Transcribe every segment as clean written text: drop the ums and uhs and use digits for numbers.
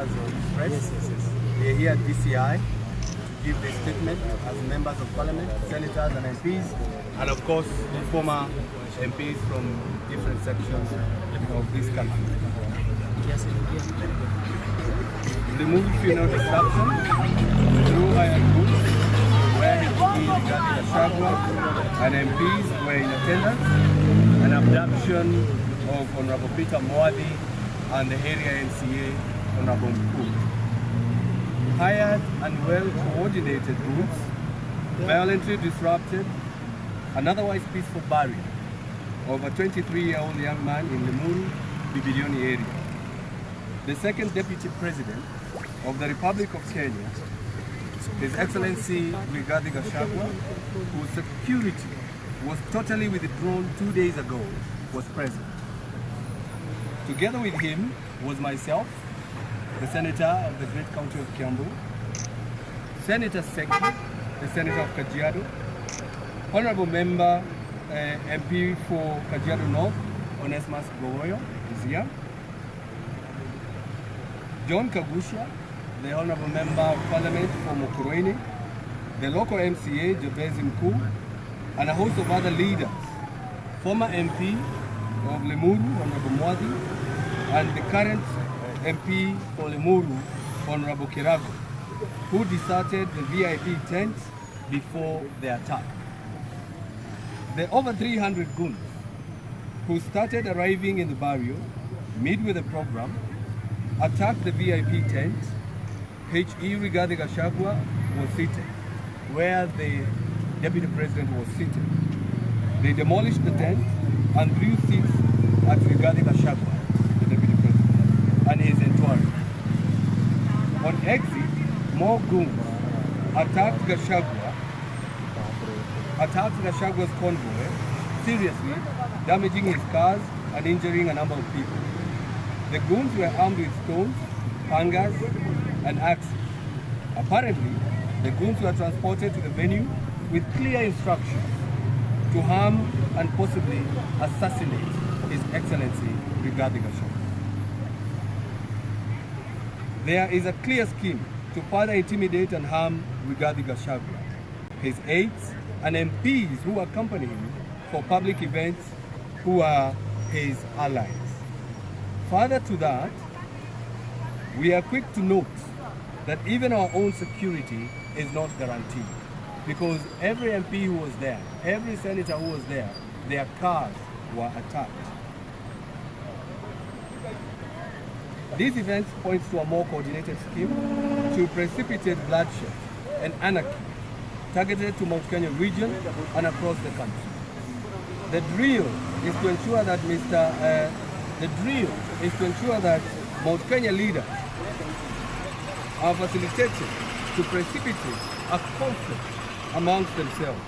members of the press. We are here at DCI to give their statement as members of parliament, senators and MPs, and of course former MPs from different sections of this country. Remove funeral disruption through hired goods where regarding Gachagua and MPs were in attendance, an abduction of Honorable Peter Mwadi and the area NCA Honorable Kikuyu. Hired and well-coordinated groups violently disrupted an otherwise peaceful burial of a 23-year-old young man in Limuru, Bibilioni area. The second Deputy President of the Republic of Kenya, His Excellency Rigathi Gachagua, whose security was totally withdrawn 2 days ago, was present. Together with him was myself, the Senator of the Great County of Kiambu, Senator Seki, the Senator of Kajiado, Honorable Member MP for Kajiado North, Onesmus Gogoyo, is here, John Kagusha, the Honorable Member of Parliament for Mukurweini, the local MCA, Jabez Mkuu, and a host of other leaders, former MP of Limuru, Honorable Mwadi, and the current MP for Limuru, Honorable Kirago, who deserted the VIP tent before the attack. The over 300 goons who started arriving in the barrio, mid with the program, attacked the VIP tent. H.E. Rigathi Gachagua was seated, where the Deputy President was seated. They demolished the tent and threw seats at Rigathi Gachagua, the Deputy President, and his entourage. On exit, more goons attacked Gachagua's convoy, seriously damaging his cars and injuring a number of people. The goons were armed with stones, pangas, and axes. Apparently, the goons were transported to the venue with clear instructions to harm and possibly assassinate His Excellency Rigathi Gachagua. There is a clear scheme to further intimidate and harm Rigathi Gachagua, his aides and MPs who accompany him for public events who are his allies. Further to that, we are quick to note that even our own security is not guaranteed, because every MP who was there, every senator who was there, their cars were attacked. These events point to a more coordinated scheme to precipitate bloodshed and anarchy targeted to Mount Kenya region and across the country. The drill is to ensure that Mount Kenya leaders are facilitated to precipitate a conflict amongst themselves,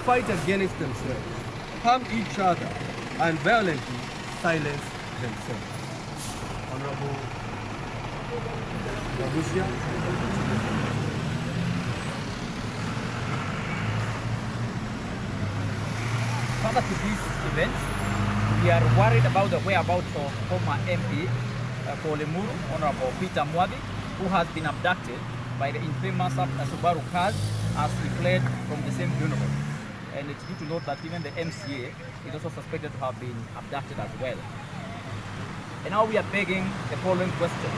fight against themselves, harm each other, and violently silence themselves. Honorable Gabusia. Further to these events, we are worried about the whereabouts of former MP for Limuru, Honorable Peter Mwadi, who has been abducted by the infamous Subaru cars as he fled from the same funeral. And it's due to note that even the MCA is also suspected to have been abducted as well. And now we are begging the following question.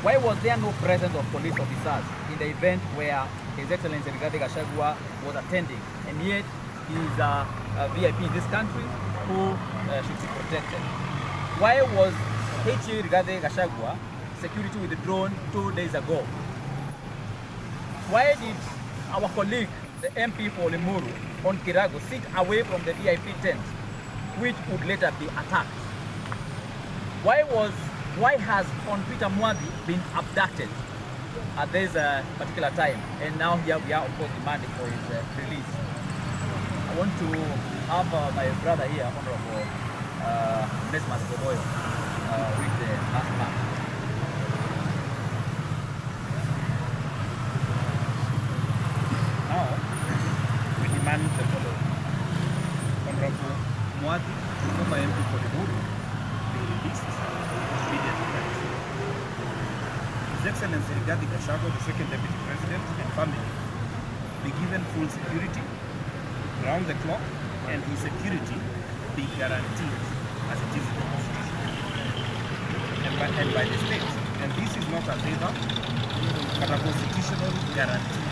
Why was there no presence of police officers in the event where His Excellency Rigathi Gachagua was attending, and yet he is a VIP in this country who should be protected? Why was H.E. Rigathi Gachagua security withdrawn 2 days ago? Why did our colleague, the MP for Limuru, on Kirago, sit away from the VIP tent, which would later be attacked? Why has Hon Peter Mwadi been abducted at this particular time? And now here we are, of course, demanding for his release. I want to have my brother here, Honorable Onesmus Gogoyo, with the last part. Now, we demand the following. Honorable Mwadi, former MP for the Ruto, be released immediately. His Excellency Gachagua, the second Deputy President, and family be given full security round the clock, and his security be guaranteed as it is in the Constitution and by the state. And this is not a favor, but a constitutional guarantee,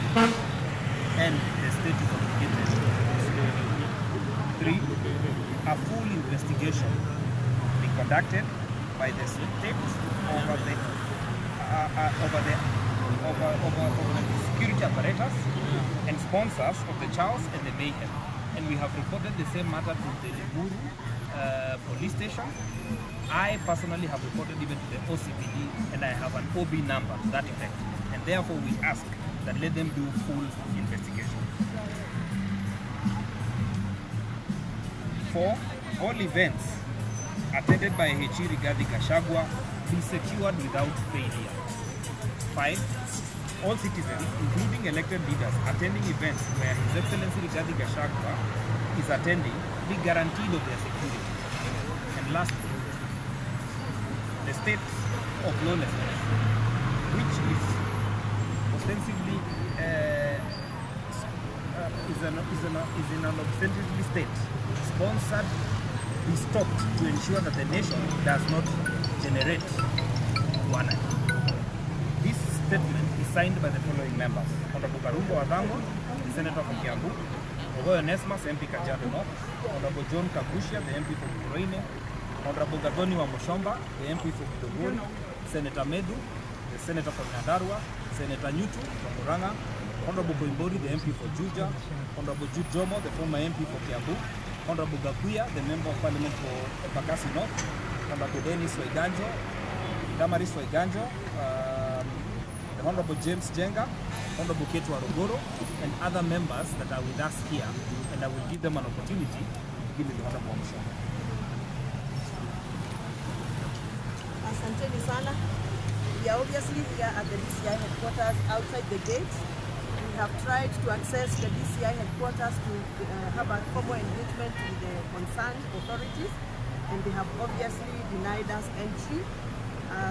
and the state is obligated to do. 3, a full investigation be conducted by the state over the security apparatus and sponsors of the chaos and the mayhem. And we have reported the same matter to the Limuru police station. I personally have reported even to the OCPD, and I have an OB number to that effect. And therefore we ask that let them do full investigation. 4, all events attended by H.E. Gachagua be secured without failure. 5, all citizens, including elected leaders, attending events where His Excellency Gachagua is attending, be guaranteed of their security. And lastly, the state of lawlessness, which is ostensibly is in an ostensibly state sponsored, be stopped to ensure that the nation does not generate one. This statement is signed by the following members: Honorable Karungo Wadango, the Senator from Kiambu; Ogoyo Nesmas, MP Kajiado North; Honorable John Kagushia, the MP from Kuroine; Honorable Gadoni Wamushomba, the MP from Kikuyu; Senator Medu, the Senator from Nyandarua; Senator Nyutu from Murang'a; Honorable Koimbori, the MP for Juja; Honorable Jude Jomo, the former MP for Kiambu; Honorable Gakuya, the Member of Parliament for Embakasi North; Honorable Dennis Waiganjo, Damaris Waiganjo, the Honorable James Jenga, Honorable Ketu Arogoro, and other members that are with us here, and I will give them an opportunity to give me the Honorable Mushomba. Asanteni sana. We are obviously here at the DCI headquarters outside the gate. We have tried to access the DCI headquarters to have a formal engagement with the concerned authorities, and they have obviously denied us entry.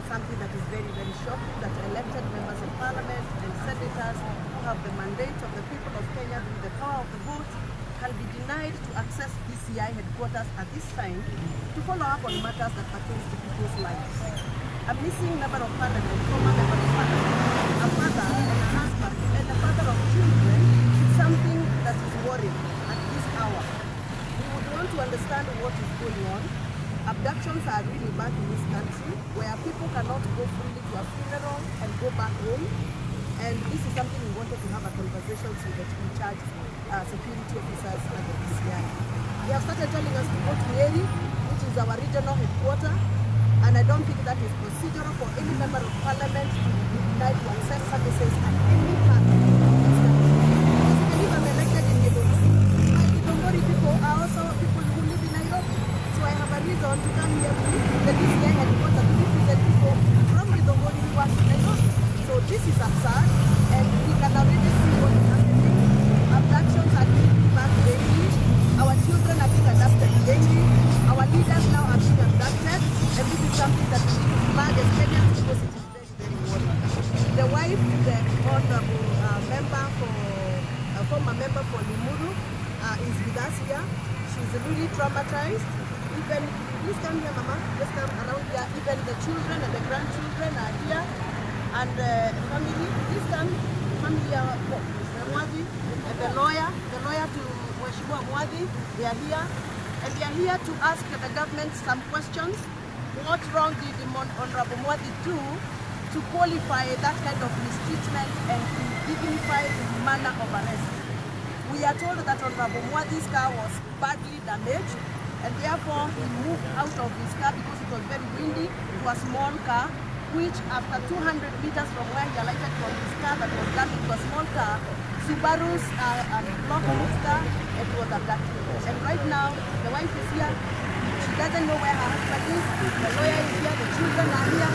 Something that is very, very shocking, that elected members of parliament and senators who have the mandate of the people of Kenya through the power of the vote can be denied to access DCI headquarters at this time to follow up on matters that pertain to people's lives. A missing member of parliament, former member of parliament, a mother and a husband and a father of children is something that is worrying at this hour. We would want to understand what is going on. Abductions are really bad in this country, where people cannot go freely to a funeral and go back home. And this is something we wanted to have a conversation with the in charge security officers at the DCI. They have started telling us to go to Nyeri, which is our regional headquarters, and I don't think that is procedural for any member of parliament to be denied to access services at any time. If I'm elected in Githunguri, people are also people who live in Nairobi. So I have a reason to come here to the DCI headquarters to represent people from Githunguri who are in Nairobi. So this is absurd, and we can already see what is happening. Abductions are being back daily. Our children are being abducted daily. Our leaders now are being abducted, and this is something that we need to flag as Kenyans because it is very, very worrying. The wife, the honorable former member for Limuru, is with us here. She's really traumatized. Even, please come here, Mama. Just come around here. Even the children and the grandchildren are here. And family, please come. Family are Mwadi and the lawyer to Mheshimiwa Mwadi. They are here. And they are here to ask the government some questions. What wrong did the Honorable Mwadi do to qualify that kind of mistreatment and to dignify the manner of arrest? We are told that Honorable Mwadi's car was badly damaged, and therefore he moved out of his car because it was very windy to a small car, which after 200 meters from where he alighted from his car that was damaged to a small car, Subaru's blocked his car and was abducted. And right now, the wife is here. She doesn't know where her husband is. The lawyer is here. The children are here.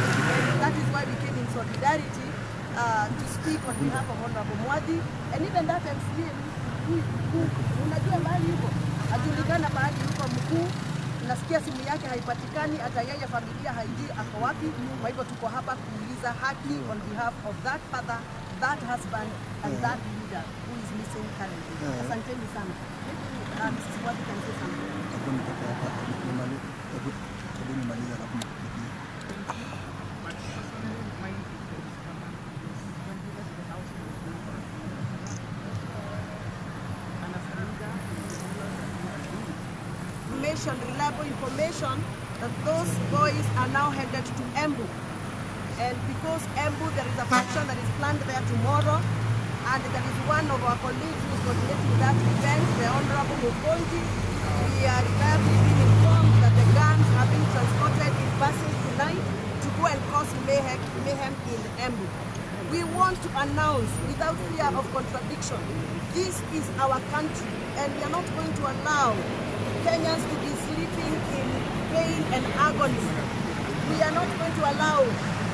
And that is why we came in solidarity to speak on behalf of Honorable Mwadi. And even that MCA, unajua mahali yuko, ajulikana mahali yuko mkuu, anasikia simu yake haipatikani, hata yeye familia haijui ako wapi. Kwa hivyo tuko hapa kuuliza haki on behalf of that father, that husband and that leader who is missing currently. Asanteni sana. This is what we can say something. Reliable information that those boys are now headed to Embu. And because Embu, there is a function that is planned there tomorrow, and there is one of our colleagues who is coordinating that event, the Honorable Mukonji. We are reliably being informed that the guns are being transported in buses tonight to go and cause mayhem in Embu. We want to announce without fear of contradiction, this is our country, and we are not going to allow Kenyans to be sleeping in pain and agony. We are not going to allow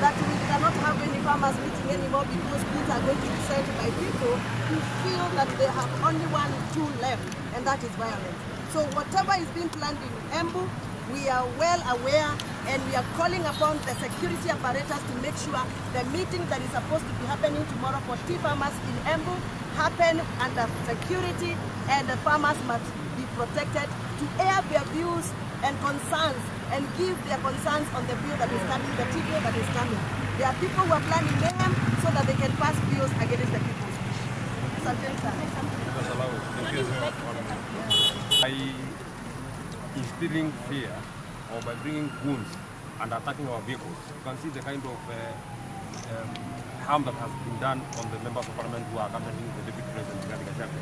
that we cannot have any farmers meeting anymore because goods are going to be sent by people who feel that they have only one tool left, and that is violence. So whatever is being planned in Embu, we are well aware, and we are calling upon the security apparatus to make sure the meeting that is supposed to be happening tomorrow for tea farmers in Embu happen under security, and the farmers must be protected to air their views and concerns and give their concerns on the bill that is coming, the tea bill that is coming. There are people who are planning mayhem so that they can pass bills against the people's wish. By instilling fear or by bringing goons and attacking our vehicles, you can see the kind of harm that has been done on the members of parliament who are accompanying the deputy president, Gachagua.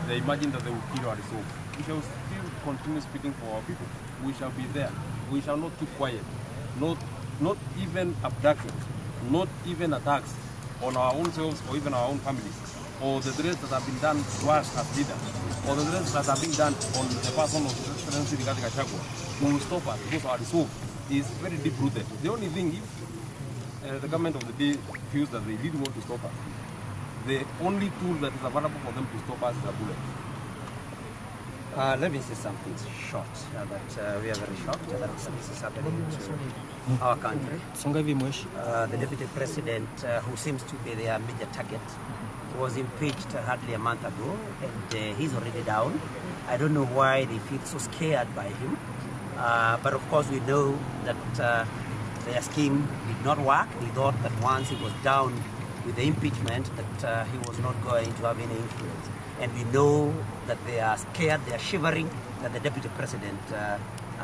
They imagine that they will kill our resolve. We shall still continue speaking for our people. We shall be there. We shall not keep quiet. Not even abductions, not even attacks on our own selves or even our own families, or the threats that have been done to us as leaders, or the threats that have been done on the person of the President Gachagua, who will stop us because our resolve is very deep-rooted. The only thing is the government of the day feels that they didn't want to stop us. The only tool that is available for them to stop us is a bullet. Let me say something short, that we are very shocked that this is happening to our country. The deputy president, who seems to be their major target, was impeached hardly a month ago, and he's already down. I don't know why they feel so scared by him, but of course we know that their scheme did not work. They thought that once he was down with the impeachment that he was not going to have any influence. And we know that they are scared, they are shivering, that the deputy president,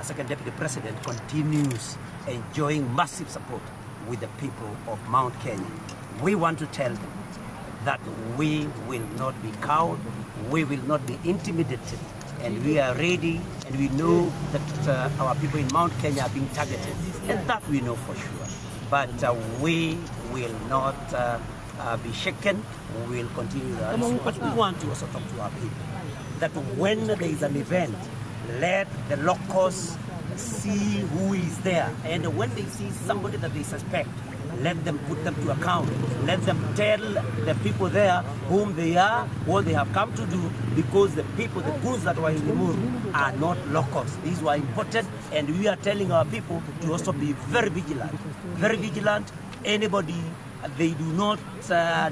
second deputy president, continues enjoying massive support with the people of Mount Kenya. We want to tell them that we will not be cowed, we will not be intimidated, and we are ready, and we know that our people in Mount Kenya are being targeted, and that we know for sure. But we will not be shaken. We will continue that. But we want to also talk to our people that when there is an event, let the locals see who is there, and when they see somebody that they suspect, let them put them to account. Let them tell the people there whom they are, what they have come to do, because the people, the goods that were in the Muru are not locals. These were imported, and we are telling our people to also be very vigilant. Very vigilant. Anybody they do not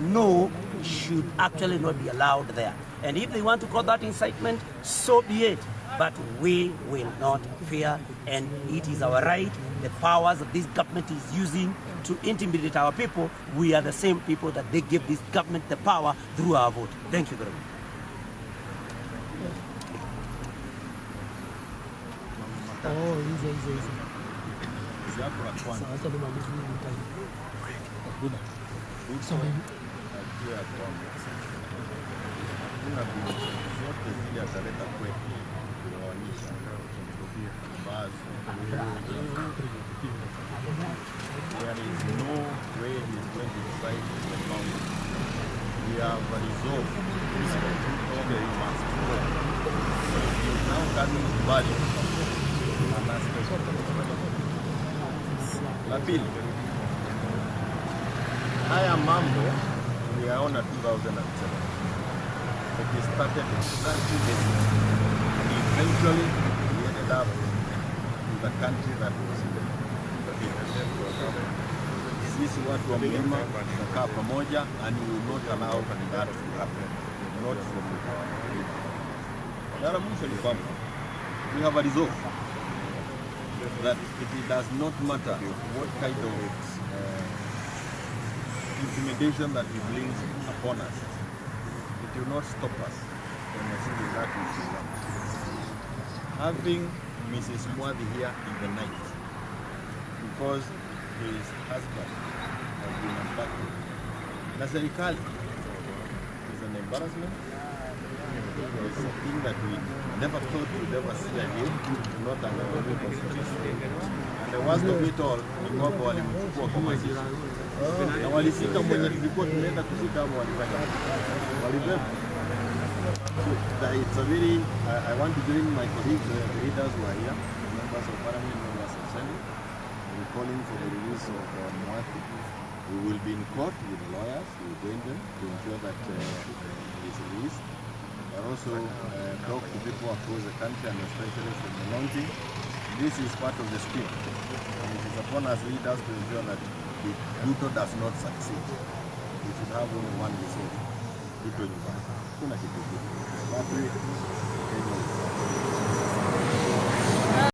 know should actually not be allowed there. And if they want to call that incitement, so be it. But we will not fear, and it is our right. The powers that this government is using to intimidate our people, we are the same people that they give this government the power through our vote. Thank you very much. There is no way he's going to decide the boundary. We have resolved this okay, you must go. So he is now coming to Bali and aspect. La pili, haya mambo tuliyaona 2007. It started in 20 days. And eventually we ended up the country that was in the sisi watu wa mlima tunakaa pamoja and we will not allow that to happen. Not from the mwisho ni kwamba we have a resolve that it does not matter what kind of intimidation that he brings upon us, it will not stop us from achieving that which we want. Having Mrs. Mwadhi here in the night because his husband has been abducted. Na serikali is an embarrassment. It's a thing that we never thought we'd ever see again, not under the constitution. And the worst of it all, ni kwamba walimchukua kwa mazishi. Na walisika mwenye tulikuwa tunaenda kufika hapo walifanya. Walibeba. It's a very, I want to join my colleagues, the leaders who are here, members of Parliament, members of Senate, in calling for the release of Mwadhi. We will be in court with the lawyers, we will join them to ensure that he is released. But also talk to people across the country and especially from the Mountain. This is part of the scheme. And it is upon us leaders to ensure that the Ruto does not succeed. We should have only one result. Ruto nyumbani. Kuna kitu. Watu Kenya.